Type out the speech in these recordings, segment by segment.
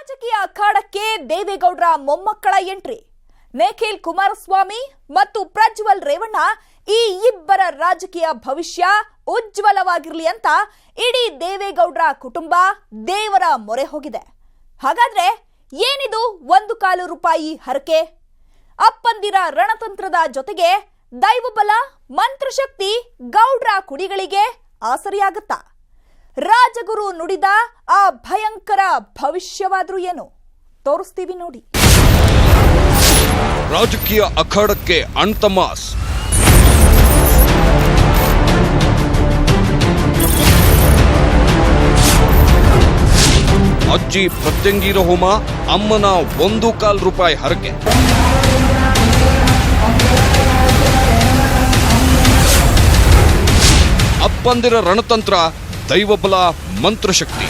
ರಾಜಕೀಯ ಅಖಾಡಕ್ಕೆ ದೇವೇಗೌಡರ ಮೊಮ್ಮಕ್ಕಳ ಎಂಟ್ರಿ. ನಿಖಿಲ್ ಕುಮಾರಸ್ವಾಮಿ ಮತ್ತು ಪ್ರಜ್ವಲ್ ರೇವಣ್ಣ ಈ ಇಬ್ಬರ ರಾಜಕೀಯ ಭವಿಷ್ಯ ಉಜ್ವಲವಾಗಿರಲಿ ಅಂತ ಇಡೀ ದೇವೇಗೌಡರ ಕುಟುಂಬ ದೇವರ ಮೊರೆ ಹೋಗಿದೆ. ಹಾಗಾದ್ರೆ ಏನಿದು ₹1,000 ಹರಕೆ? ಅಪ್ಪಂದಿರ ರಣತಂತ್ರದ ಜೊತೆಗೆ ದೈವಬಲ ಮಂತ್ರಶಕ್ತಿ ಗೌಡ್ರ ಕುಡಿಗಳಿಗೆ ಆಸರಿಯಾಗುತ್ತಾ? ರಾಜಗುರು ನುಡಿದ ಆ ಭಯಂಕರ ಭವಿಷ್ಯವಾದ್ರೂ ಏನು ತೋರಿಸ್ತೀವಿ ನೋಡಿ. ರಾಜಕೀಯ ಅಖಾಡಕ್ಕೆ ಅಣ್ತಮಾಸ್. ಅಜ್ಜಿ ಪ್ರತ್ಯಂಗಿರ ಹೋಮ, ಅಮ್ಮನ ₹1,000 ಹರಕೆ. ಅಪ್ಪಂದಿರ ರಣತಂತ್ರ, ದೈವಬಲ ಮಂತ್ರಶಕ್ತಿ.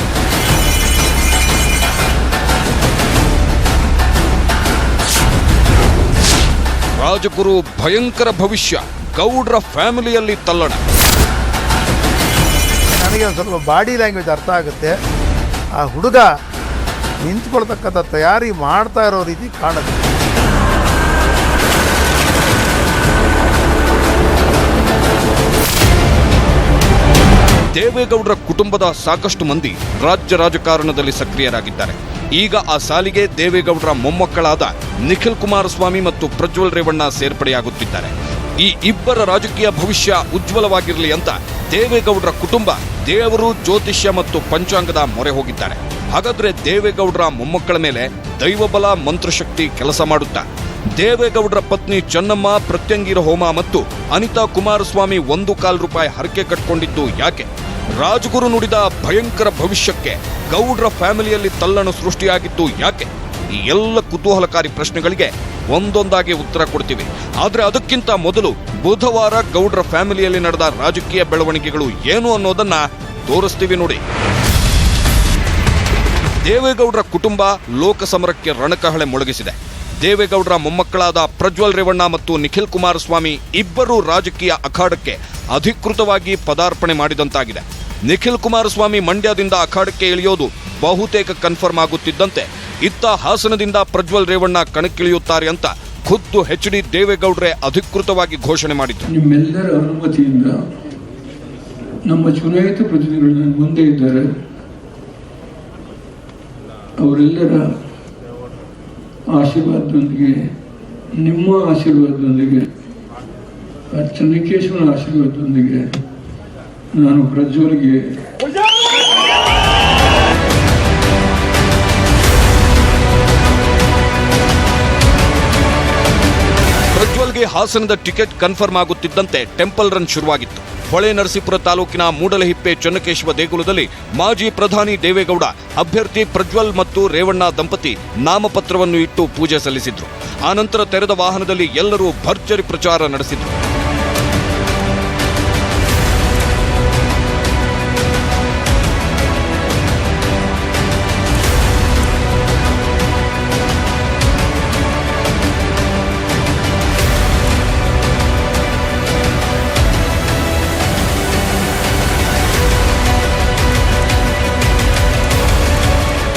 ರಾಜಗುರು ಭಯಂಕರ ಭವಿಷ್ಯ, ಗೌಡ್ರ ಫ್ಯಾಮಿಲಿಯಲ್ಲಿ ತಲ್ಲಣ. ನನಗೆ ಒಂದು ಸ್ವಲ್ಪ ಬಾಡಿ ಲ್ಯಾಂಗ್ವೇಜ್ ಅರ್ಥ ಆಗುತ್ತೆ. ಆ ಹುಡುಗ ನಿಂತ್ಕೊಳ್ತಕ್ಕಂಥ ತಯಾರಿ ಮಾಡ್ತಾ ಇರೋ ರೀತಿ ಕಾಣುತ್ತೆ. ದೇವೇಗೌಡರ ಕುಟುಂಬದ ಸಾಕಷ್ಟು ಮಂದಿ ರಾಜ್ಯ ರಾಜಕಾರಣದಲ್ಲಿ ಸಕ್ರಿಯರಾಗಿದ್ದಾರೆ. ಈಗ ಆ ಸಾಲಿಗೆ ದೇವೇಗೌಡರ ಮೊಮ್ಮಕ್ಕಳಾದ ನಿಖಿಲ್ ಕುಮಾರಸ್ವಾಮಿ ಮತ್ತು ಪ್ರಜ್ವಲ್ ರೇವಣ್ಣ ಸೇರ್ಪಡೆಯಾಗುತ್ತಿದ್ದಾರೆ. ಈ ಇಬ್ಬರ ರಾಜಕೀಯ ಭವಿಷ್ಯ ಉಜ್ವಲವಾಗಿರಲಿ ಅಂತ ದೇವೇಗೌಡರ ಕುಟುಂಬ ದೇವರು, ಜ್ಯೋತಿಷ್ಯ ಮತ್ತು ಪಂಚಾಂಗದ ಮೊರೆ ಹೋಗಿದ್ದಾರೆ. ಹಾಗಾದ್ರೆ ದೇವೇಗೌಡರ ಮೊಮ್ಮಕ್ಕಳ ಮೇಲೆ ದೈವಬಲ ಮಂತ್ರಶಕ್ತಿ ಕೆಲಸ ಮಾಡುತ್ತಾ? ದೇವೇಗೌಡರ ಪತ್ನಿ ಚೆನ್ನಮ್ಮ ಪ್ರತ್ಯಂಗಿರ ಹೋಮ ಮತ್ತು ಅನಿತಾ ಕುಮಾರಸ್ವಾಮಿ ₹1,000 ಹರಕೆ ಕಟ್ಕೊಂಡಿದ್ದು ಯಾಕೆ? ರಾಜಗುರು ನುಡಿದ ಭಯಂಕರ ಭವಿಷ್ಯಕ್ಕೆ ಗೌಡ್ರ ಫ್ಯಾಮಿಲಿಯಲ್ಲಿ ತಲ್ಲಣ ಸೃಷ್ಟಿಯಾಗಿದ್ದು ಯಾಕೆ? ಈ ಎಲ್ಲ ಕುತೂಹಲಕಾರಿ ಪ್ರಶ್ನೆಗಳಿಗೆ ಒಂದೊಂದಾಗಿ ಉತ್ತರ ಕೊಡ್ತೀವಿ. ಆದ್ರೆ ಅದಕ್ಕಿಂತ ಮೊದಲು ಬುಧವಾರ ಗೌಡ್ರ ಫ್ಯಾಮಿಲಿಯಲ್ಲಿ ನಡೆದ ರಾಜಕೀಯ ಬೆಳವಣಿಗೆಗಳು ಏನು ಅನ್ನೋದನ್ನ ತೋರಿಸ್ತೀವಿ ನೋಡಿ. ದೇವೇಗೌಡರ ಕುಟುಂಬ ಲೋಕಸಮರಕ್ಕೆ ರಣಕಹಳೆ ಮೊಳಗಿಸಿದೆ. ದೇವೇಗೌಡರ ಮೊಮ್ಮಕ್ಕಳಾದ ಪ್ರಜ್ವಲ್ ರೇವಣ್ಣ ಮತ್ತು ನಿಖಿಲ್ ಕುಮಾರಸ್ವಾಮಿ ಇಬ್ಬರೂ ರಾಜಕೀಯ ಅಖಾಡಕ್ಕೆ ಅಧಿಕೃತವಾಗಿ ಪದಾರ್ಪಣೆ ಮಾಡಿದಂತಾಗಿದೆ. ನಿಖಿಲ್ ಕುಮಾರಸ್ವಾಮಿ ಮಂಡ್ಯದಿಂದ ಅಖಾಡಕ್ಕೆ ಇಳಿಯೋದು ಬಹುತೇಕ ಕನ್ಫರ್ಮ್ ಆಗುತ್ತಿದ್ದಂತೆ ಇತ್ತ ಹಾಸನದಿಂದ ಪ್ರಜ್ವಲ್ ರೇವಣ್ಣ ಕಣಕ್ಕಿಳಿಯುತ್ತಾರೆ ಅಂತ ಖುದ್ದು HD ದೇವೇಗೌಡ್ರೆ ಅಧಿಕೃತವಾಗಿ ಘೋಷಣೆ ಮಾಡಿದ್ರು. ನಿಮ್ಮೆಲ್ಲರ ಅನುಮತಿಯಿಂದ ನಮ್ಮ ಚುನಾಯಿತ ಪ್ರತಿನಿಧಿಗಳು ಮುಂದೆ ಇದ್ದಾರೆ. ಅವರೆಲ್ಲರ ಆಶೀರ್ವಾದದೊಂದಿಗೆ, ನಿಮ್ಮ ಆಶೀರ್ವಾದದೊಂದಿಗೆ, ಚೆನ್ನಕೇಶ್ವರನ ಆಶೀರ್ವಾದದೊಂದಿಗೆ ನಾನು ಪ್ರಜ್ವಲ್ಗೆ ಪ್ರಜ್ವಲ್ಗೆ ಹಾಸನದ ticket confirm ಆಗುತ್ತಿದ್ದಂತೆ temple run ಶುರುವಾಗಿತ್ತು. Hole Narasipura ತಾಲೂಕಿನ ಮೂಡಲಹಿಪ್ಪೆ ಚೆನ್ನಕೇಶವ ದೇಗುಲದಲ್ಲಿ ಮಾಜಿ ಪ್ರಧಾನಿ ದೇವೇಗೌಡ ಅಭ್ಯರ್ಥಿ ಪ್ರಜ್ವಲ್ ಮತ್ತು ರೇವಣ್ಣ ದಂಪತಿ ನಾಮಪತ್ರವನ್ನು ಇಟ್ಟು ಪೂಜೆ ಸಲ್ಲಿಸಿದ್ರು. ಆನಂತರ ತೆರೆದ ವಾಹನದಲ್ಲಿ ಎಲ್ಲರೂ ಭರ್ಜರಿ ಪ್ರಚಾರ ನಡೆಸಿದ್ರು.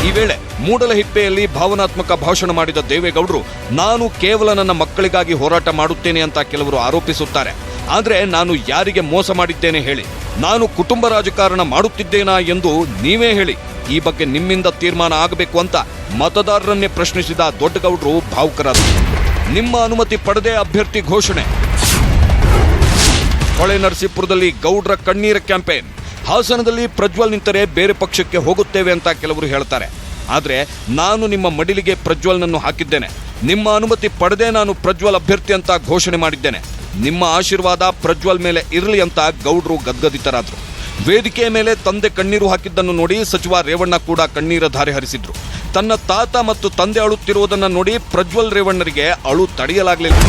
ಈ ವೇಳೆ ಮೂಡಲಹಿಪ್ಪೆಯಲ್ಲಿ ಭಾವನಾತ್ಮಕ ಭಾಷಣ ಮಾಡಿದ ದೇವೇಗೌಡರು, ನಾನು ಕೇವಲ ನನ್ನ ಮಕ್ಕಳಿಗಾಗಿ ಹೋರಾಟ ಮಾಡುತ್ತೇನೆ ಅಂತ ಕೆಲವರು ಆರೋಪಿಸುತ್ತಾರೆ. ಆದ್ರೆ ನಾನು ಯಾರಿಗೆ ಮೋಸ ಮಾಡಿದ್ದೇನೆ ಹೇಳಿ? ನಾನು ಕುಟುಂಬ ರಾಜಕಾರಣ ಮಾಡುತ್ತಿದ್ದೇನಾ ಎಂದು ನೀವೇ ಹೇಳಿ. ಈ ಬಗ್ಗೆ ನಿಮ್ಮಿಂದ ತೀರ್ಮಾನ ಆಗಬೇಕು ಅಂತ ಮತದಾರರನ್ನೇ ಪ್ರಶ್ನಿಸಿದ ದೊಡ್ಡಗೌಡರು ಭಾವುಕರಾದರು. ನಿಮ್ಮ ಅನುಮತಿ ಪಡೆದೇ ಅಭ್ಯರ್ಥಿ ಘೋಷಣೆ. ಹೊಳೆ ನರಸೀಪುರದಲ್ಲಿ ಗೌಡ್ರ ಕಣ್ಣೀರ ಕ್ಯಾಂಪೇನ್. ಹಾಸನದಲ್ಲಿ ಪ್ರಜ್ವಲ್ ನಿಂತರೆ ಬೇರೆ ಪಕ್ಷಕ್ಕೆ ಹೋಗುತ್ತೇವೆ ಅಂತ ಕೆಲವರು ಹೇಳ್ತಾರೆ. ಆದ್ರೆ ನಾನು ನಿಮ್ಮ ಮಡಿಲಿಗೆ ಪ್ರಜ್ವಲ್ನನ್ನು ಹಾಕಿದ್ದೇನೆ. ನಿಮ್ಮ ಅನುಮತಿ ಪಡೆದೇ ನಾನು ಪ್ರಜ್ವಲ್ ಅಭ್ಯರ್ಥಿ ಅಂತ ಘೋಷಣೆ ಮಾಡಿದ್ದೇನೆ. ನಿಮ್ಮ ಆಶೀರ್ವಾದ ಪ್ರಜ್ವಲ್ ಮೇಲೆ ಇರಲಿ ಅಂತ ಗೌಡ್ರು ಗದ್ಗದಿತರಾದ್ರು. ವೇದಿಕೆಯ ಮೇಲೆ ತಂದೆ ಕಣ್ಣೀರು ಹಾಕಿದ್ದನ್ನು ನೋಡಿ ಸಚಿವ ರೇವಣ್ಣ ಕೂಡ ಕಣ್ಣೀರ ಧಾರೆ ಹರಿಸಿದ್ರು. ತನ್ನ ತಾತ ಮತ್ತು ತಂದೆ ಅಳುತ್ತಿರುವುದನ್ನು ನೋಡಿ ಪ್ರಜ್ವಲ್ ರೇವಣ್ಣರಿಗೆ ಅಳು ತಡೆಯಲಾಗಲಿಲ್ಲ.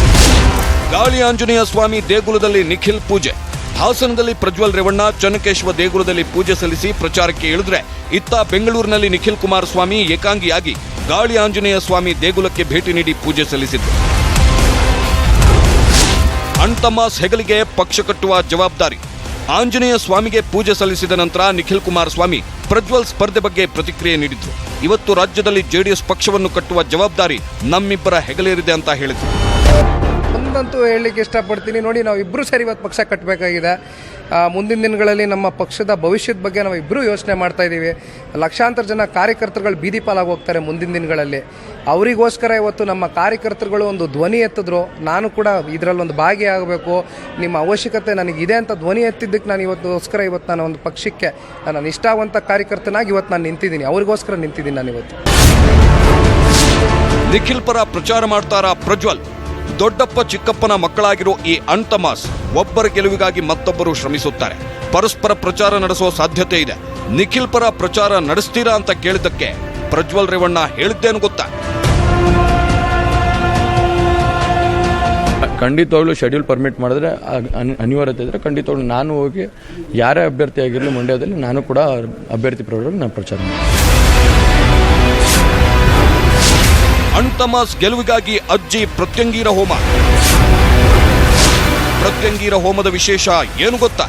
ಗಾಳಿ ಆಂಜನೇಯ ಸ್ವಾಮಿ ದೇಗುಲದಲ್ಲಿ ನಿಖಿಲ್ ಪೂಜೆ. ಹಾಸನದಲ್ಲಿ ಪ್ರಜ್ವಲ್ ರೇವಣ್ಣ ಚೆನ್ನಕೇಶವ ದೇಗುಲದಲ್ಲಿ ಪೂಜೆ ಸಲ್ಲಿಸಿ ಪ್ರಚಾರಕ್ಕೆ ಇಳಿದ್ರೆ, ಇತ್ತ ಬೆಂಗಳೂರಿನಲ್ಲಿ ನಿಖಿಲ್ ಕುಮಾರಸ್ವಾಮಿ ಏಕಾಂಗಿಯಾಗಿ ಗಾಳಿ ಆಂಜನೇಯ ಸ್ವಾಮಿ ದೇಗುಲಕ್ಕೆ ಭೇಟಿ ನೀಡಿ ಪೂಜೆ ಸಲ್ಲಿಸಿದ್ರು. ಅಣ್ತಮಾಸ್ ಹೆಗಲಿಗೆ ಪಕ್ಷ ಕಟ್ಟುವ ಜವಾಬ್ದಾರಿ. ಆಂಜನೇಯ ಸ್ವಾಮಿಗೆ ಪೂಜೆ ಸಲ್ಲಿಸಿದ ನಂತರ ನಿಖಿಲ್ ಕುಮಾರಸ್ವಾಮಿ ಪ್ರಜ್ವಲ್ ಸ್ಪರ್ಧೆ ಬಗ್ಗೆ ಪ್ರತಿಕ್ರಿಯೆ ನೀಡಿದ್ರು. ಇವತ್ತು ರಾಜ್ಯದಲ್ಲಿ ಜೆಡಿಎಸ್ ಪಕ್ಷವನ್ನು ಕಟ್ಟುವ ಜವಾಬ್ದಾರಿ ನಮ್ಮಿಬ್ಬರ ಹೆಗಲೇರಿದೆ ಅಂತ ಹೇಳಿದ್ರು. ಒಂದಂತೂ ಹೇಳಲಿಕ್ಕೆ ಇಷ್ಟಪಡ್ತೀನಿ, ನೋಡಿ ನಾವು ಇಬ್ಬರು ಸೇರಿ ಇವತ್ತು ಪಕ್ಷ ಕಟ್ಟಬೇಕಾಗಿದೆ. ಮುಂದಿನ ದಿನಗಳಲ್ಲಿ ನಮ್ಮ ಪಕ್ಷದ ಭವಿಷ್ಯದ ಬಗ್ಗೆ ನಾವು ಇಬ್ಬರು ಯೋಚನೆ ಮಾಡ್ತಾ ಇದ್ದೀವಿ. ಲಕ್ಷಾಂತರ ಜನ ಕಾರ್ಯಕರ್ತರುಗಳು ಬೀದಿ ಪಾಲಾಗಿ ಹೋಗ್ತಾರೆ ಮುಂದಿನ ದಿನಗಳಲ್ಲಿ. ಅವರಿಗೋಸ್ಕರ ಇವತ್ತು ನಮ್ಮ ಕಾರ್ಯಕರ್ತರುಗಳು ಒಂದು ಧ್ವನಿ ಎತ್ತಿದ್ರು. ನಾನು ಕೂಡ ಇದರಲ್ಲೊಂದು ಭಾಗಿಯಾಗಬೇಕು, ನಿಮ್ಮ ಅವಶ್ಯಕತೆ ನನಗಿದೆ ಅಂತ ಧ್ವನಿ ಎತ್ತಿದ್ದಕ್ಕೆ ನಾನು ಇವತ್ತುಗೋಸ್ಕರ ನಾನು ಒಂದು ಪಕ್ಷಕ್ಕೆ ನಾನು ನಿಷ್ಠಾವಂತ ಕಾರ್ಯಕರ್ತನಾಗಿ ಇವತ್ತು ನಾನು ನಿಂತಿದ್ದೀನಿ. ಅವ್ರಿಗೋಸ್ಕರ ನಿಂತಿದ್ದೀನಿ ನಾನು ಇವತ್ತು. ನಿಖಿಲ್ ಪರ ಪ್ರಚಾರ ಮಾಡ್ತಾರ ಪ್ರಜ್ವಲ್. ದೊಡ್ಡಪ್ಪ ಚಿಕ್ಕಪ್ಪನ ಮಕ್ಕಳಾಗಿರೋ ಈ ಅಣ್ತಮಾಸ್ ಒಬ್ಬರ ಗೆಲುವಿಗಾಗಿ ಮತ್ತೊಬ್ಬರು ಶ್ರಮಿಸುತ್ತಾರೆ. ಪರಸ್ಪರ ಪ್ರಚಾರ ನಡೆಸುವ ಸಾಧ್ಯತೆ ಇದೆ. ನಿಖಿಲ್ ಪರ ಪ್ರಚಾರ ನಡೆಸ್ತೀರಾ ಅಂತ ಕೇಳಿದ್ದಕ್ಕೆ ಪ್ರಜ್ವಲ್ ರೇವಣ್ಣ ಹೇಳಿದ್ದೇನು ಗೊತ್ತಾ? ಖಂಡಿತವಾಗ್ಲೂ ಶೆಡ್ಯೂಲ್ ಪರ್ಮಿಟ್ ಮಾಡಿದ್ರೆ ಅನಿವಾರ್ಯತೆ ಇದ್ರೆ ಖಂಡಿತವಾಗ್ಲೂ ನಾನು ಹೋಗಿ ಯಾರೇ ಅಭ್ಯರ್ಥಿ ಆಗಿರಲಿ ಮಂಡ್ಯದಲ್ಲಿ ನಾನು ಕೂಡ ಅಭ್ಯರ್ಥಿ ಪರವಾಗಿ ನಾನು ಪ್ರಚಾರ ಮಾಡ್ತೀನಿ. ಅಣ್ತಮಾಸ್ ಗೆಲುವಿಗಾಗಿ ಅಜ್ಜಿ ಪ್ರತ್ಯಂಗೀರ ಹೋಮ. ಪ್ರತ್ಯಂಗೀರ ಹೋಮದ ವಿಶೇಷ ಏನು ಗೊತ್ತಾ?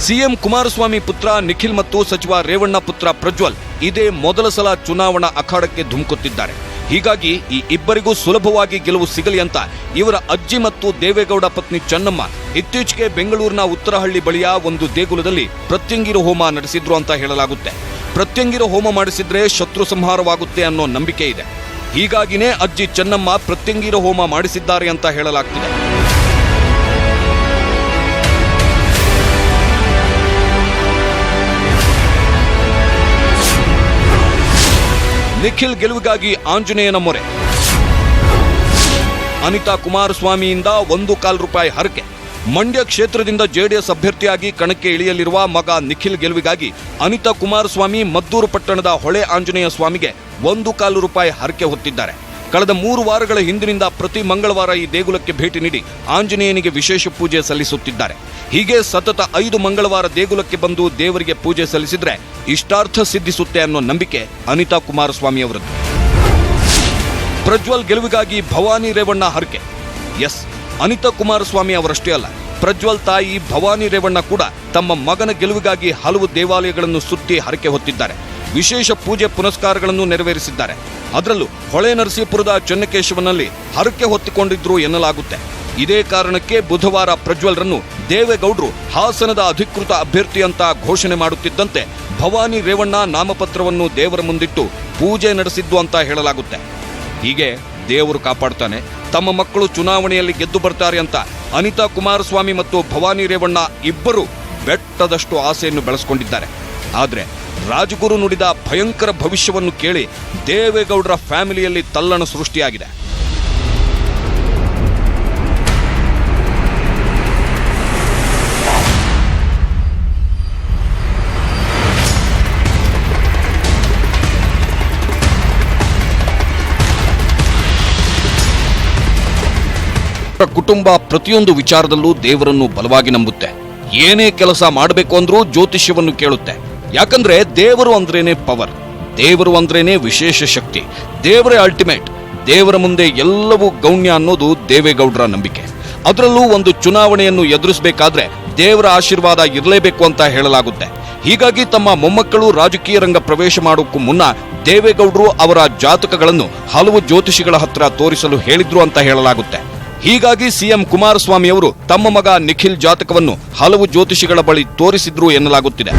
ಸಿಎಂ ಕುಮಾರಸ್ವಾಮಿ ಪುತ್ರ ನಿಖಿಲ್ ಮತ್ತು ಸಚಿವ ರೇವಣ್ಣ ಪುತ್ರ ಪ್ರಜ್ವಲ್ ಇದೇ ಮೊದಲ ಸಲ ಚುನಾವಣಾ ಅಖಾಡಕ್ಕೆ ಧುಮುಕುತ್ತಿದ್ದಾರೆ. ಹೀಗಾಗಿ ಈ ಇಬ್ಬರಿಗೂ ಸುಲಭವಾಗಿ ಗೆಲುವು ಸಿಗಲಿ ಅಂತ ಇವರ ಅಜ್ಜಿ ಮತ್ತು ದೇವೇಗೌಡ ಪತ್ನಿ ಚೆನ್ನಮ್ಮ ಇತ್ತೀಚೆಗೆ ಬೆಂಗಳೂರಿನ ಉತ್ತರಹಳ್ಳಿ ಬಳಿಯ ಒಂದು ದೇಗುಲದಲ್ಲಿ ಪ್ರತ್ಯಂಗೀರ ಹೋಮ ನಡೆಸಿದ್ರು ಅಂತ ಹೇಳಲಾಗುತ್ತೆ. ಪ್ರತ್ಯಂಗೀರ ಹೋಮ ಮಾಡಿಸಿದ್ರೆ ಶತ್ರು ಸಂಹಾರವಾಗುತ್ತೆ ಅನ್ನೋ ನಂಬಿಕೆ ಇದೆ. ಹೀಗಾಗಿನೇ ಅಜ್ಜಿ ಚೆನ್ನಮ್ಮ ಪ್ರತ್ಯಂಗೀರ ಹೋಮ ಮಾಡಿಸಿದ್ದಾರೆ ಅಂತ ಹೇಳಲಾಗ್ತಿದೆ. ನಿಖಿಲ್ ಗೆಲುವಿಗಾಗಿ ಆಂಜನೇಯನ ಮೊರೆ. ಅನಿತಾ ಕುಮಾರಸ್ವಾಮಿಯಿಂದ ₹1.25 ಹರಕೆ. ಮಂಡ್ಯ ಕ್ಷೇತ್ರದಿಂದ ಜೆಡಿಎಸ್ ಅಭ್ಯರ್ಥಿಯಾಗಿ ಕಣಕ್ಕೆ ಇಳಿಯಲಿರುವ ಮಗ ನಿಖಿಲ್ ಗೆಲುವಿಗಾಗಿ ಅನಿತಾ ಕುಮಾರಸ್ವಾಮಿ ಮದ್ದೂರು ಪಟ್ಟಣದ ಹೊಳೆ ಆಂಜನೇಯ ಸ್ವಾಮಿಗೆ ₹1.25 ಹರಕೆ ಹೊತ್ತಿದ್ದಾರೆ. ಕಳೆದ 3 ವಾರಗಳ ಹಿಂದಿನಿಂದ ಪ್ರತಿ ಮಂಗಳವಾರ ಈ ದೇಗುಲಕ್ಕೆ ಭೇಟಿ ನೀಡಿ ಆಂಜನೇಯನಿಗೆ ವಿಶೇಷ ಪೂಜೆ ಸಲ್ಲಿಸುತ್ತಿದ್ದಾರೆ. ಹೀಗೆ ಸತತ 5 ಮಂಗಳವಾರ ದೇಗುಲಕ್ಕೆ ಬಂದು ದೇವರಿಗೆ ಪೂಜೆ ಸಲ್ಲಿಸಿದ್ರೆ ಇಷ್ಟಾರ್ಥ ಸಿದ್ಧಿಸುತ್ತೆ ಅನ್ನೋ ನಂಬಿಕೆ ಅನಿತಾ ಕುಮಾರಸ್ವಾಮಿ ಅವರದ್ದು. ಪ್ರಜ್ವಲ್ ಗೆಲುವಿಗಾಗಿ ಭವಾನಿ ರೇವಣ್ಣ ಹರಕೆ. ಎಸ್, ಅನಿತಾ ಕುಮಾರಸ್ವಾಮಿ ಅವರಷ್ಟೇ ಅಲ್ಲ, ಪ್ರಜ್ವಲ್ ತಾಯಿ ಭವಾನಿ ರೇವಣ್ಣ ಕೂಡ ತಮ್ಮ ಮಗನ ಗೆಲುವಿಗಾಗಿ ಹಲವು ದೇವಾಲಯಗಳನ್ನು ಸುತ್ತಿ ಹರಕೆ ಹೊತ್ತಿದ್ದಾರೆ. ವಿಶೇಷ ಪೂಜೆ ಪುನಸ್ಕಾರಗಳನ್ನು ನೆರವೇರಿಸಿದ್ದಾರೆ. ಅದರಲ್ಲೂ ಹೊಳೆ ನರಸೀಪುರದ ಚೆನ್ನಕೇಶವನಲ್ಲಿ ಹರಕೆ ಹೊತ್ತಿಕೊಂಡಿದ್ರು ಎನ್ನಲಾಗುತ್ತೆ. ಇದೇ ಕಾರಣಕ್ಕೆ ಬುಧವಾರ ಪ್ರಜ್ವಲ್ರನ್ನು ದೇವೇಗೌಡರು ಹಾಸನದ ಅಧಿಕೃತ ಅಭ್ಯರ್ಥಿ ಅಂತ ಘೋಷಣೆ ಮಾಡುತ್ತಿದ್ದಂತೆ ಭವಾನಿ ರೇವಣ್ಣ ನಾಮಪತ್ರವನ್ನು ದೇವರ ಮುಂದಿಟ್ಟು ಪೂಜೆ ನಡೆಸಿದ್ದು ಅಂತ ಹೇಳಲಾಗುತ್ತೆ. ಹೀಗೆ ದೇವರು ಕಾಪಾಡ್ತಾನೆ, ತಮ್ಮ ಮಕ್ಕಳು ಚುನಾವಣೆಯಲ್ಲಿ ಗೆದ್ದು ಬರ್ತಾರೆ ಅಂತ ಅನಿತಾ ಕುಮಾರಸ್ವಾಮಿ ಮತ್ತು ಭವಾನಿ ರೇವಣ್ಣ ಇಬ್ಬರು ಬೆಟ್ಟದಷ್ಟು ಆಸೆಯನ್ನು ಬೆಳೆಸಿಕೊಂಡಿದ್ದಾರೆ. ಆದರೆ ರಾಜಗುರು ನುಡಿದ ಭಯಂಕರ ಭವಿಷ್ಯವನ್ನು ಕೇಳಿ ದೇವೇಗೌಡರ ಫ್ಯಾಮಿಲಿಯಲ್ಲಿ ತಲ್ಲಣ ಸೃಷ್ಟಿಯಾಗಿದೆ. ಕುಟುಂಬ ಪ್ರತಿಯೊಂದು ವಿಚಾರದಲ್ಲೂ ದೇವರನ್ನು ಬಲವಾಗಿ ನಂಬುತ್ತೆ. ಏನೇ ಕೆಲಸ ಮಾಡಬೇಕು ಅಂದ್ರೂ ಜ್ಯೋತಿಷ್ಯವನ್ನು ಕೇಳುತ್ತೆ. ಯಾಕಂದ್ರೆ ದೇವರು ಅಂದ್ರೇನೆ ಪವರ್, ದೇವರು ಅಂದ್ರೇನೆ ವಿಶೇಷ ಶಕ್ತಿ, ದೇವರೇ ಅಲ್ಟಿಮೇಟ್, ದೇವರ ಮುಂದೆ ಎಲ್ಲವೂ ಗೌಣ್ಯ ಅನ್ನೋದು ದೇವೇಗೌಡರ ನಂಬಿಕೆ. ಅದರಲ್ಲೂ ಒಂದು ಚುನಾವಣೆಯನ್ನು ಎದುರಿಸಬೇಕಾದ್ರೆ ದೇವರ ಆಶೀರ್ವಾದ ಇರಲೇಬೇಕು ಅಂತ ಹೇಳಲಾಗುತ್ತೆ. ಹೀಗಾಗಿ ತಮ್ಮ ಮೊಮ್ಮಕ್ಕಳು ರಾಜಕೀಯ ರಂಗ ಪ್ರವೇಶ ಮಾಡೋಕ್ಕೂ ಮುನ್ನ ದೇವೇಗೌಡರು ಅವರ ಜಾತಕಗಳನ್ನು ಹಲವು ಜ್ಯೋತಿಷಿಗಳ ಹತ್ರ ತೋರಿಸಲು ಹೇಳಿದ್ರು ಅಂತ ಹೇಳಲಾಗುತ್ತೆ. ಹೀಗಾಗಿ ಸಿಎಂ ಕುಮಾರಸ್ವಾಮಿ ಅವರು ತಮ್ಮ ಮಗ ನಿಖಿಲ್ ಜಾತಕವನ್ನು ಹಲವು ಜ್ಯೋತಿಷಿಗಳ ಬಳಿ ತೋರಿಸಿದ್ರು ಎನ್ನಲಾಗುತ್ತಿದೆ.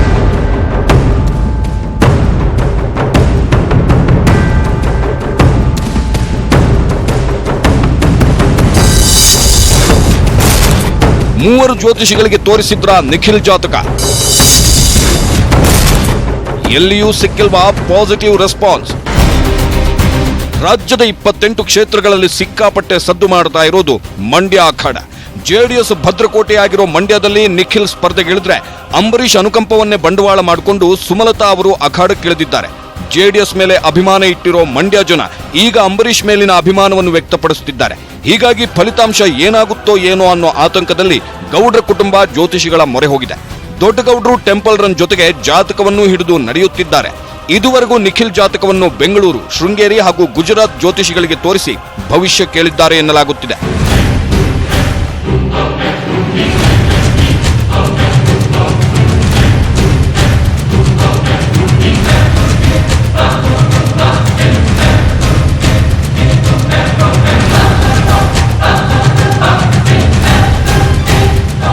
ಮೂವರು ಜ್ಯೋತಿಷಿಗಳಿಗೆ ತೋರಿಸಿದ್ರ ನಿಖಿಲ್ ಜಾತಕ. ಎಲ್ಲಿಯೂ ಸಿಕ್ಕಿಲ್ವಾ ಪಾಸಿಟಿವ್ ರೆಸ್ಪಾನ್ಸ್. ರಾಜ್ಯದ 28 ಕ್ಷೇತ್ರಗಳಲ್ಲಿ ಸಿಕ್ಕಾಪಟ್ಟೆ ಸದ್ದು ಮಾಡ್ತಾ ಇರೋದು ಮಂಡ್ಯ ಅಖಾಡ. ಜೆಡಿಎಸ್ ಭದ್ರಕೋಟೆಯಾಗಿರೋ ಮಂಡ್ಯದಲ್ಲಿ ನಿಖಿಲ್ ಸ್ಪರ್ಧೆಗಿಳಿದ್ರೆ ಅಂಬರೀಷ್ ಅನುಕಂಪವನ್ನೇ ಬಂಡವಾಳ ಮಾಡಿಕೊಂಡು ಸುಮಲತಾ ಅವರು ಅಖಾಡಕ್ಕಿಳಿದಿದ್ದಾರೆ. ಜೆಡಿಎಸ್ ಮೇಲೆ ಅಭಿಮಾನ ಇಟ್ಟಿರೋ ಮಂಡ್ಯ ಜನ ಈಗ ಅಂಬರೀಷ್ ಮೇಲಿನ ಅಭಿಮಾನವನ್ನು ವ್ಯಕ್ತಪಡಿಸುತ್ತಿದ್ದಾರೆ. ಹೀಗಾಗಿ ಫಲಿತಾಂಶ ಏನಾಗುತ್ತೋ ಏನೋ ಅನ್ನೋ ಆತಂಕದಲ್ಲಿ ಗೌಡ್ರ ಕುಟುಂಬ ಜ್ಯೋತಿಷಿಗಳ ಮೊರೆ ಹೋಗಿದೆ. ದೊಡ್ಡಗೌಡರು ಟೆಂಪಲ್ ರನ್ ಜೊತೆಗೆ ಜಾತಕವನ್ನು ಹಿಡಿದು ನಡೆಯುತ್ತಿದ್ದಾರೆ. ಇದುವರೆಗೂ ನಿಖಿಲ್ ಜಾತಕವನ್ನು ಬೆಂಗಳೂರು, ಶೃಂಗೇರಿ ಹಾಗೂ ಗುಜರಾತ್ ಜ್ಯೋತಿಷಿಗಳಿಗೆ ತೋರಿಸಿ ಭವಿಷ್ಯ ಕೇಳಿದ್ದಾರೆ ಎನ್ನಲಾಗುತ್ತಿದೆ.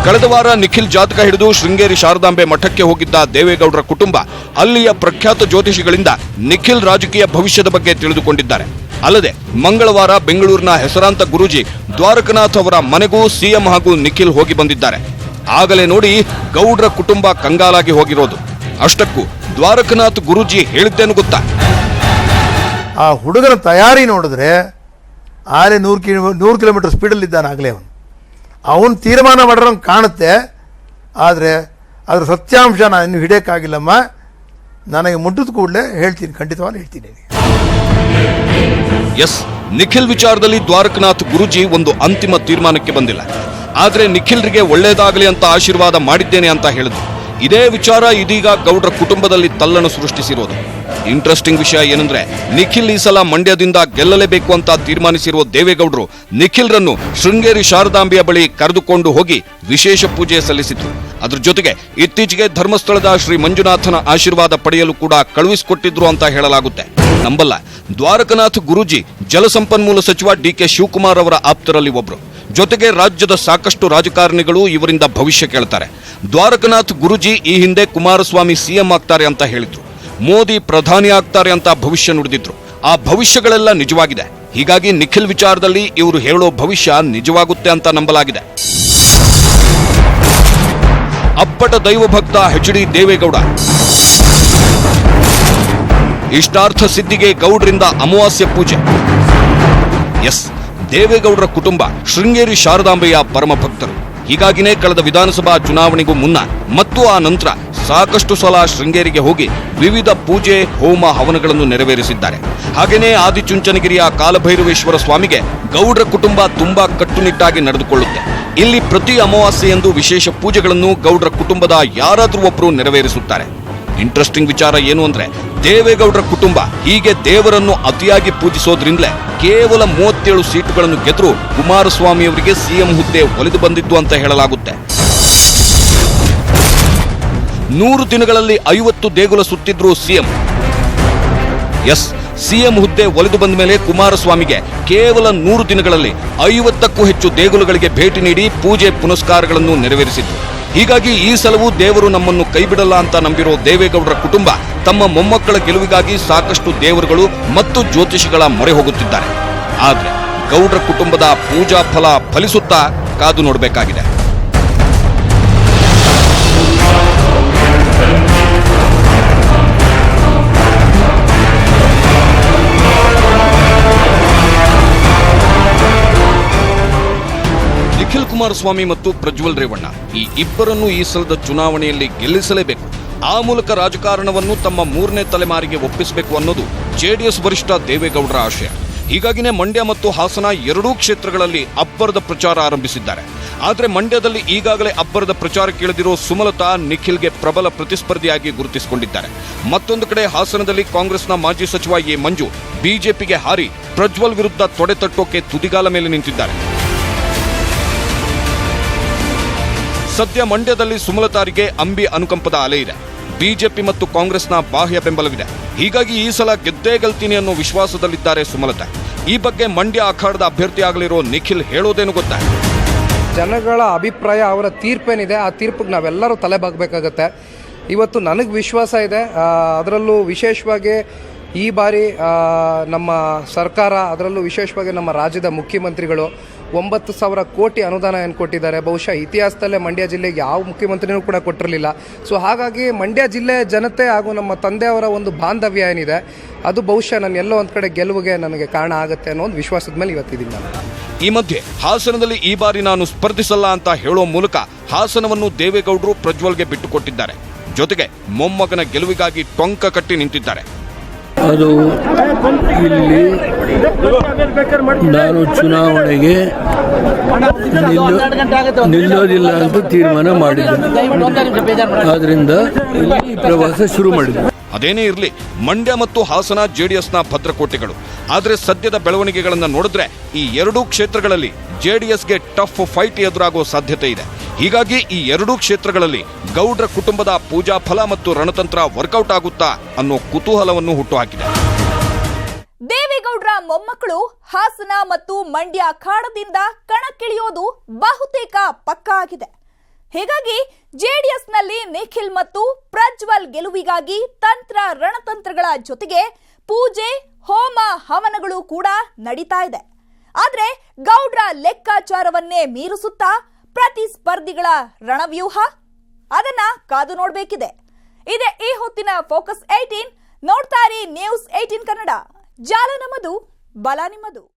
ಕಳೆದ ವಾರ ನಿಖಿಲ್ ಜಾತಕ ಹಿಡಿದು ಶೃಂಗೇರಿ ಶಾರದಾಂಬೆ ಮಠಕ್ಕೆ ಹೋಗಿದ್ದ ದೇವೇಗೌಡರ ಕುಟುಂಬ ಅಲ್ಲಿಯ ಪ್ರಖ್ಯಾತ ಜ್ಯೋತಿಷಿಗಳಿಂದ ನಿಖಿಲ್ ರಾಜಕೀಯ ಭವಿಷ್ಯದ ಬಗ್ಗೆ ತಿಳಿದುಕೊಂಡಿದ್ದಾರೆ. ಅಲ್ಲದೆ ಮಂಗಳವಾರ ಬೆಂಗಳೂರಿನ ಹೆಸರಾಂತ ಗುರೂಜಿ ದ್ವಾರಕನಾಥ್ ಅವರ ಮನೆಗೂ ಸಿಎಂ ಹಾಗೂ ನಿಖಿಲ್ ಹೋಗಿ ಬಂದಿದ್ದಾರೆ. ಆಗಲೇ ನೋಡಿ ಗೌಡ್ರ ಕುಟುಂಬ ಕಂಗಾಲಾಗಿ ಹೋಗಿರೋದು. ಅಷ್ಟಕ್ಕೂ ದ್ವಾರಕನಾಥ್ ಗುರೂಜಿ ಹೇಳಿದ್ದೇನು ಗೊತ್ತಾ? ಆ ಹುಡುಗನ ತಯಾರಿ ನೋಡಿದ್ರೆ ಆಲೆ 100 ಕಿಲೋಮೀಟರ್ ಸ್ಪೀಡಲ್ಲಿದ್ದಾನೆ ಆಗಲೇ ಅವನು ತೀರ್ಮಾನ ಮಾಡಿರೋಂಗೆ ಕಾಣುತ್ತೆ. ಆದರೆ ಅದರ ಸತ್ಯಾಂಶ ನಾನು ಇನ್ನೂ ಹಿಡಿಯೋಕ್ಕಾಗಿಲ್ಲಮ್ಮ. ನನಗೆ ಮುಟ್ಟಿದ ಕೂಡಲೇ ಹೇಳ್ತೀನಿ, ಖಂಡಿತವಾಗಿ ಹೇಳ್ತೀನಿ. ಎಸ್, ನಿಖಿಲ್ ವಿಚಾರದಲ್ಲಿ ದ್ವಾರಕನಾಥ್ ಗುರೂಜಿ ಒಂದು ಅಂತಿಮ ತೀರ್ಮಾನಕ್ಕೆ ಬಂದಿಲ್ಲ. ಆದರೆ ನಿಖಿಲ್ರಿಗೆ ಒಳ್ಳೆಯದಾಗಲಿ ಅಂತ ಆಶೀರ್ವಾದ ಮಾಡಿದ್ದೇನೆ ಅಂತ ಹೇಳಿದ್ರು. ಇದೇ ವಿಚಾರ ಇದೀಗ ಗೌಡ್ರ ಕುಟುಂಬದಲ್ಲಿ ತಲ್ಲಣ ಸೃಷ್ಟಿಸಿರೋದು. ಇಂಟ್ರೆಸ್ಟಿಂಗ್ ವಿಷಯ ಏನಂದ್ರೆ, ನಿಖಿಲ್ ಈ ಸಲ ಮಂಡ್ಯದಿಂದ ಗೆಲ್ಲಲೇಬೇಕು ಅಂತ ತೀರ್ಮಾನಿಸಿರುವ ದೇವೇಗೌಡರು ನಿಖಿಲ್ರನ್ನು ಶೃಂಗೇರಿ ಶಾರದಾಂಬೆಯ ಬಳಿ ಕರೆದುಕೊಂಡು ಹೋಗಿ ವಿಶೇಷ ಪೂಜೆ ಸಲ್ಲಿಸಿದ್ರು. ಅದ್ರ ಜೊತೆಗೆ ಇತ್ತೀಚೆಗೆ ಧರ್ಮಸ್ಥಳದ ಶ್ರೀ ಮಂಜುನಾಥನ ಆಶೀರ್ವಾದ ಪಡೆಯಲು ಕೂಡ ಕಳುಹಿಸಿಕೊಟ್ಟಿದ್ರು ಅಂತ ಹೇಳಲಾಗುತ್ತೆ. ನಂಬಲ್ಲ, ದ್ವಾರಕನಾಥ್ ಗುರೂಜಿ ಜಲಸಂಪನ್ಮೂಲ ಸಚಿವ ಡಿಕೆ ಶಿವಕುಮಾರ್ ಅವರ ಆಪ್ತರಲ್ಲಿ ಒಬ್ರು. ಜೊತೆಗೆ ರಾಜ್ಯದ ಸಾಕಷ್ಟು ರಾಜಕಾರಣಿಗಳು ಇವರಿಂದ ಭವಿಷ್ಯ ಕೇಳ್ತಾರೆ. ದ್ವಾರಕನಾಥ್ ಗುರೂಜಿ ಈ ಹಿಂದೆ ಕುಮಾರಸ್ವಾಮಿ ಸಿಎಂ ಆಗ್ತಾರೆ ಅಂತ ಹೇಳಿದ್ರು, ಮೋದಿ ಪ್ರಧಾನಿ ಆಗ್ತಾರೆ ಅಂತ ಭವಿಷ್ಯ ನುಡಿದಿದ್ರು. ಆ ಭವಿಷ್ಯಗಳೆಲ್ಲ ನಿಜವಾಗಿದೆ. ಹೀಗಾಗಿ ನಿಖಿಲ್ ವಿಚಾರದಲ್ಲಿ ಇವರು ಹೇಳೋ ಭವಿಷ್ಯ ನಿಜವಾಗುತ್ತೆ ಅಂತ ನಂಬಲಾಗಿದೆ. ಅಪ್ಪಟ ದೈವಭಕ್ತ ಎಚ್.ಡಿ. ದೇವೇಗೌಡ ಇಷ್ಟಾರ್ಥ ಸಿದ್ಧಿಗೆ ಗೌಡ್ರಿಂದ ಅಮಾವಾಸ್ಯ ಪೂಜೆ. ಎಸ್, ದೇವೇಗೌಡರ ಕುಟುಂಬ ಶೃಂಗೇರಿ ಶಾರದಾಂಬೆಯ ಪರಮ ಭಕ್ತರು. ಹೀಗಾಗಿನೇ ಕಳೆದ ವಿಧಾನಸಭಾ ಚುನಾವಣೆಗೂ ಮುನ್ನ ಮತ್ತು ಆ ನಂತರ ಸಾಕಷ್ಟು ಸಲ ಶೃಂಗೇರಿಗೆ ಹೋಗಿ ವಿವಿಧ ಪೂಜೆ, ಹೋಮ, ಹವನಗಳನ್ನು ನೆರವೇರಿಸಿದ್ದಾರೆ. ಹಾಗೆಯೇ ಆದಿಚುಂಚನಗಿರಿಯ ಕಾಲಭೈರವೇಶ್ವರ ಸ್ವಾಮಿಗೆ ಗೌಡ್ರ ಕುಟುಂಬ ತುಂಬಾ ಕಟ್ಟುನಿಟ್ಟಾಗಿ ನಡೆದುಕೊಳ್ಳುತ್ತೆ. ಇಲ್ಲಿ ಪ್ರತಿ ಅಮಾವಾಸ್ಯೆಯಂದು ವಿಶೇಷ ಪೂಜೆಗಳನ್ನು ಗೌಡ್ರ ಕುಟುಂಬದ ಯಾರಾದರೂ ಒಬ್ಬರು ನೆರವೇರಿಸುತ್ತಾರೆ. ಇಂಟ್ರೆಸ್ಟಿಂಗ್ ವಿಚಾರ ಏನು ಅಂದ್ರೆ, ದೇವೇಗೌಡರ ಕುಟುಂಬ ಹೀಗೆ ದೇವರನ್ನು ಅತಿಯಾಗಿ ಪೂಜಿಸೋದ್ರಿಂದಲೇ ಕೇವಲ 37 ಸೀಟುಗಳನ್ನು ಗೆದ್ರು ಕುಮಾರಸ್ವಾಮಿ ಅವರಿಗೆ ಸಿಎಂ ಹುದ್ದೆ ಒಲಿದು ಬಂದಿದ್ದು ಅಂತ ಹೇಳಲಾಗುತ್ತೆ. 100 ದಿನಗಳಲ್ಲಿ 50 ದೇಗುಲ ಸುತ್ತಿದ್ರು ಸಿಎಂ. ಎಸ್, ಸಿಎಂ ಹುದ್ದೆ ಒಲಿದು ಬಂದ ಮೇಲೆ ಕುಮಾರಸ್ವಾಮಿಗೆ ಕೇವಲ 100 ದಿನಗಳಲ್ಲಿ 50ಕ್ಕೂ ಹೆಚ್ಚು ದೇಗುಲಗಳಿಗೆ ಭೇಟಿ ನೀಡಿ ಪೂಜೆ ಪುನಸ್ಕಾರಗಳನ್ನು ನೆರವೇರಿಸಿದ್ರು. ಹೀಗಾಗಿ ಈ ಸಲವೂ ದೇವರು ನಮ್ಮನ್ನು ಕೈಬಿಡಲ್ಲ ಅಂತ ನಂಬಿರೋ ದೇವೇಗೌಡರ ಕುಟುಂಬ ತಮ್ಮ ಮೊಮ್ಮಕ್ಕಳ ಗೆಲುವಿಗಾಗಿ ಸಾಕಷ್ಟು ದೇವರುಗಳು ಮತ್ತು ಜ್ಯೋತಿಷಿಗಳ ಮೊರೆ ಹೋಗುತ್ತಿದ್ದಾರೆ. ಆದ್ರೆ ಗೌಡ್ರ ಕುಟುಂಬದ ಪೂಜಾ ಫಲ ಫಲಿಸುತ್ತಾ ಕಾದು ನೋಡಬೇಕಾಗಿದೆ. ನಿಖಿಲ್ ಕುಮಾರಸ್ವಾಮಿ ಮತ್ತು ಪ್ರಜ್ವಲ್ ರೇವಣ್ಣ ಈ ಇಬ್ಬರನ್ನು ಈ ಸಲದ ಚುನಾವಣೆಯಲ್ಲಿ ಗೆಲ್ಲಿಸಲೇಬೇಕು. ಆ ಮೂಲಕ ರಾಜಕಾರಣವನ್ನು ತಮ್ಮ 3ನೇ ತಲೆಮಾರಿಗೆ ಒಪ್ಪಿಸಬೇಕು ಅನ್ನೋದು ಜೆಡಿಎಸ್ ವರಿಷ್ಠ ದೇವೇಗೌಡರ ಆಶಯ. ಹೀಗಾಗಿನೇ ಮಂಡ್ಯ ಮತ್ತು ಹಾಸನ ಎರಡೂ ಕ್ಷೇತ್ರಗಳಲ್ಲಿ ಅಬ್ಬರದ ಪ್ರಚಾರ ಆರಂಭಿಸಿದ್ದಾರೆ. ಆದರೆ ಮಂಡ್ಯದಲ್ಲಿ ಈಗಾಗಲೇ ಅಬ್ಬರದ ಪ್ರಚಾರಕ್ಕೆ ಇಳಿದಿರೋ ಸುಮಲತಾ ನಿಖಿಲ್ಗೆ ಪ್ರಬಲ ಪ್ರತಿಸ್ಪರ್ಧಿಯಾಗಿ ಗುರುತಿಸಿಕೊಂಡಿದ್ದಾರೆ. ಮತ್ತೊಂದು ಕಡೆ ಹಾಸನದಲ್ಲಿ ಕಾಂಗ್ರೆಸ್ನ ಮಾಜಿ ಸಚಿವ ಎ ಮಂಜು ಬಿಜೆಪಿಗೆ ಹಾರಿ ಪ್ರಜ್ವಲ್ ವಿರುದ್ಧ ತೊಡೆತಟ್ಟೋಕೆ ತುದಿಗಾಲ ಮೇಲೆ ನಿಂತಿದ್ದಾರೆ. ಸದ್ಯ ಮಂಡ್ಯದಲ್ಲಿ ಸುಮಲತಾರಿಗೆ ಅಂಬಿ ಅನುಕಂಪದ ಅಲೆ ಇದೆ. ಬಿಜೆಪಿ ಮತ್ತು ಕಾಂಗ್ರೆಸ್ನ ಬಾಹ್ಯ ಬೆಂಬಲವಿದೆ. ಹೀಗಾಗಿ ಈ ಸಲ ಗೆದ್ದೇ ಗೆಲ್ತೀನಿ ಅನ್ನೋ ವಿಶ್ವಾಸದಲ್ಲಿದ್ದಾರೆ ಸುಮಲತಾ. ಈ ಬಗ್ಗೆ ಮಂಡ್ಯ ಅಖಾಡದ ಅಭ್ಯರ್ಥಿಯಾಗಲಿರೋ ನಿಖಿಲ್ ಹೇಳೋದೇನು ಗೊತ್ತಾ? ಜನಗಳ ಅಭಿಪ್ರಾಯ, ಅವರ ತೀರ್ಪೇನಿದೆ, ಆ ತೀರ್ಪಿಗೆ ನಾವೆಲ್ಲರೂ ತಲೆಬಾಗಬೇಕಾಗತ್ತೆ. ಇವತ್ತು ನನಗೆ ವಿಶ್ವಾಸ ಇದೆ. ಅದರಲ್ಲೂ ವಿಶೇಷವಾಗಿ ಈ ಬಾರಿ ನಮ್ಮ ಸರ್ಕಾರ, ಅದರಲ್ಲೂ ವಿಶೇಷವಾಗಿ ನಮ್ಮ ರಾಜ್ಯದ ಮುಖ್ಯಮಂತ್ರಿಗಳು 9,000 ಕೋಟಿ ಅನುದಾನ ಏನು ಕೊಟ್ಟಿದ್ದಾರೆ. ಬಹುಶಃ ಇತಿಹಾಸದಲ್ಲೇ ಮಂಡ್ಯ ಜಿಲ್ಲೆಗೆ ಯಾವ ಮುಖ್ಯಮಂತ್ರಿನೂ ಕೂಡ ಕೊಟ್ಟಿರಲಿಲ್ಲ. ಸೊ ಹಾಗಾಗಿ ಮಂಡ್ಯ ಜಿಲ್ಲೆ ಜನತೆ ಹಾಗೂ ನಮ್ಮ ತಂದೆಯವರ ಒಂದು ಬಾಂಧವ್ಯ ಏನಿದೆ, ಅದು ಬಹುಶಃ ನಾನು ಎಲ್ಲೋ ಒಂದು ಕಡೆ ಗೆಲುವಿಗೆ ನನಗೆ ಕಾರಣ ಆಗುತ್ತೆ ಅನ್ನೋ ಒಂದು ವಿಶ್ವಾಸದ ಮೇಲೆ ಇವತ್ತಿದ್ದೀನಿ ನಾನು. ಈ ಮಧ್ಯೆ ಹಾಸನದಲ್ಲಿ ಈ ಬಾರಿ ನಾನು ಸ್ಪರ್ಧಿಸಲ್ಲ ಅಂತ ಹೇಳೋ ಮೂಲಕ ಹಾಸನವನ್ನು ದೇವೇಗೌಡರು ಪ್ರಜ್ವಲ್ಗೆ ಬಿಟ್ಟುಕೊಟ್ಟಿದ್ದಾರೆ. ಜೊತೆಗೆ ಮೊಮ್ಮಗನ ಗೆಲುವಿಗಾಗಿ ಟೊಂಕ ಕಟ್ಟಿ ನಿಂತಿದ್ದಾರೆ. ಅದು ಇಲ್ಲಿ ನಾನು ಚುನಾವಣೆಗೆ ನಿಲ್ಲೋದಿಲ್ಲ ಅಂತ ತೀರ್ಮಾನ ಮಾಡಿದ್ದೆ. ಆದ್ರಿಂದ ಇಲ್ಲಿ ಪ್ರವಾಸ ಶುರು ಮಾಡಿದ್ದೆ. ಅದೇನೇ ಇರಲಿ, ಮಂಡ್ಯ ಮತ್ತು ಹಾಸನ ಜೆಡಿಎಸ್ನ ಭದ್ರಕೋಟೆಗಳು. ಆದರೆ ಸದ್ಯದ ಬೆಳವಣಿಗೆಗಳನ್ನು ನೋಡಿದ್ರೆ ಈ ಎರಡೂ ಕ್ಷೇತ್ರಗಳಲ್ಲಿ ಜೆಡಿಎಸ್ಗೆ ಟಫ್ ಫೈಟ್ ಎದುರಾಗುವ ಸಾಧ್ಯತೆ ಇದೆ. ಹೀಗಾಗಿ ಈ ಎರಡೂ ಕ್ಷೇತ್ರಗಳಲ್ಲಿ ಗೌಡ್ರ ಕುಟುಂಬದ ಪೂಜಾ ಫಲ ಮತ್ತು ರಣತಂತ್ರ ವರ್ಕೌಟ್ ಆಗುತ್ತಾ ಅನ್ನೋ ಕುತೂಹಲವನ್ನು ಹುಟ್ಟುಹಾಕಿದೆ. ದೇವೇಗೌಡರ ಮೊಮ್ಮಕ್ಕಳು ಹಾಸನ ಮತ್ತು ಮಂಡ್ಯ ಅಖಾಡದಿಂದ ಕಣಕ್ಕಿಳಿಯೋದು ಬಹುತೇಕ ಪಕ್ಕಾ ಆಗಿದೆ. ಹೀಗಾಗಿ ಜೆಡಿಎಸ್ನಲ್ಲಿ ನಿಖಿಲ್ ಮತ್ತು ಪ್ರಜ್ವಲ್ ಗೆಲುವಿಗಾಗಿ ತಂತ್ರ ರಣತಂತ್ರಗಳ ಜೊತೆಗೆ ಪೂಜೆ ಹೋಮ ಹವನಗಳು ಕೂಡ ನಡೀತಾ ಇದೆ. ಆದ್ರೆ ಗೌಡ್ರ ಲೆಕ್ಕಾಚಾರವನ್ನೇ ಮೀರಿಸುತ್ತಾ ಪ್ರತಿಸ್ಪರ್ಧಿಗಳ ರಣವ್ಯೂಹ ಅದನ್ನ ಕಾದು ನೋಡಬೇಕಿದೆ. ಇದೇ ಈ ಹೊತ್ತಿನ ಫೋಕಸ್ 18. ನೋಡ್ತಾ ಇರಿ ನ್ಯೂಸ್ 18 ಕನ್ನಡ. ಜಾಲ ನಮ್ಮದು, ಬಲ ನಿಮ್ಮದು.